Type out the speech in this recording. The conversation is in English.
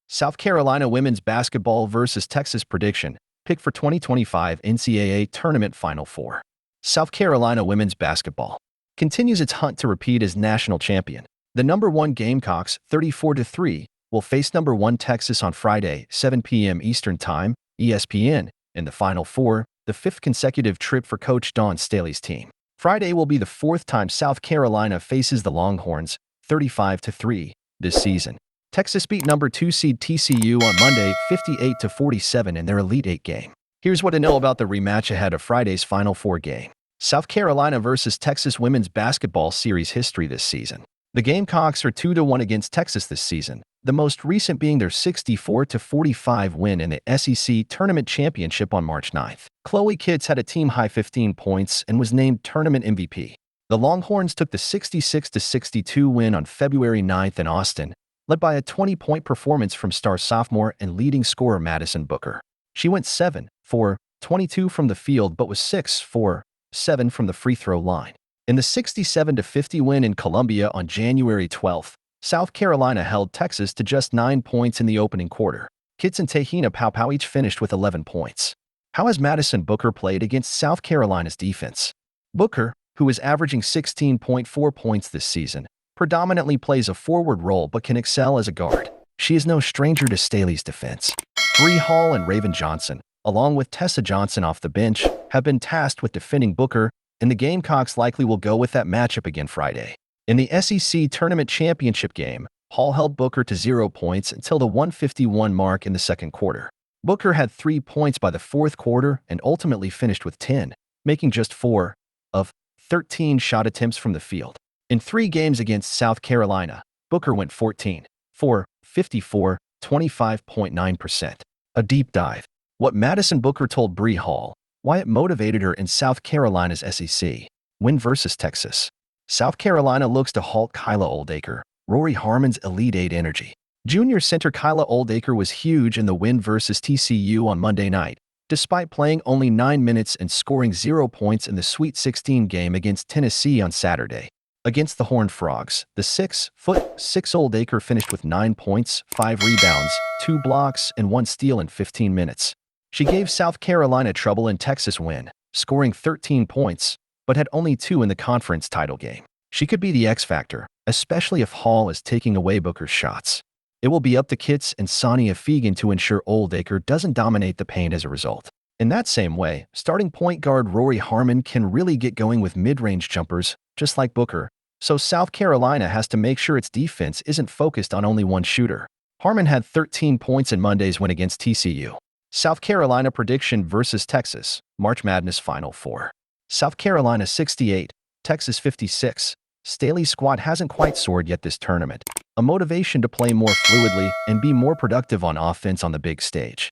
South Carolina women's basketball versus Texas prediction. Pick for 2025 NCAA Tournament Final Four. South Carolina women's basketball continues its hunt to repeat as national champion. The number 1 Gamecocks, 34-3, will face number 1 Texas on Friday, 7 p.m. Eastern Time, ESPN, in the Final Four, the 5th consecutive trip for Coach Dawn Staley's team. Friday will be the 4th time South Carolina faces the Longhorns, 35-3, this season. Texas beat number 2 seed TCU on Monday, 58-47 in their Elite Eight game. Here's what to know about the rematch ahead of Friday's Final Four game. South Carolina versus Texas women's basketball series history this season. The Gamecocks are 2-1 against Texas this season, the most recent being their 64-45 win in the SEC Tournament Championship on March 9th. Chloe Kitts had a team-high 15 points and was named Tournament MVP. The Longhorns took the 66-62 win on February 9th in Austin, led by a 20-point performance from star sophomore and leading scorer Madison Booker. She went 7 for 22 from the field but was 6 for 7 from the free throw line. In the 67-50 win in Columbia on January 12th, South Carolina held Texas to just 9 points in the opening quarter. Kitts and Tahina Paopao each finished with 11 points. How has Madison Booker played against South Carolina's defense? Booker, who is averaging 16.4 points this season, predominantly plays a forward role but can excel as a guard. She is no stranger to Staley's defense. Bree Hall and Raven Johnson, along with Tessa Johnson off the bench, have been tasked with defending Booker, and the Gamecocks likely will go with that matchup again Friday. In the SEC Tournament Championship game, Hall held Booker to 0 points until the 151 mark in the second quarter. Booker had 3 points by the fourth quarter and ultimately finished with 10, making just 4 of 13 shot attempts from the field. In 3 games against South Carolina, Booker went 14 for 54, 25.9%. A deep dive. What Madison Booker told Bree Hall, why it motivated her in South Carolina's SEC win versus Texas. South Carolina looks to halt Kyla Oldacre, Rori Harmon's Elite Eight energy. Junior center Kyla Oldacre was huge in the win versus TCU on Monday night, despite playing only 9 minutes and scoring 0 points in the Sweet 16 game against Tennessee on Saturday. Against the Horned Frogs, the 6'6" Oldacre finished with 9 points, 5 rebounds, 2 blocks, and 1 steal in 15 minutes. She gave South Carolina trouble in Texas win, scoring 13 points, but had only 2 in the conference title game. She could be the X factor, especially if Hall is taking away Booker's shots. It will be up to Kitts and Sonia Fegan to ensure Oldacre doesn't dominate the paint as a result. In that same way, starting point guard Rori Harmon can really get going with mid-range jumpers, just like Booker, so South Carolina has to make sure its defense isn't focused on only one shooter. Harmon had 13 points in Monday's win against TCU. South Carolina prediction versus Texas, March Madness Final Four. South Carolina 68, Texas 56. Staley's squad hasn't quite soared yet this tournament. A motivation to play more fluidly and be more productive on offense on the big stage.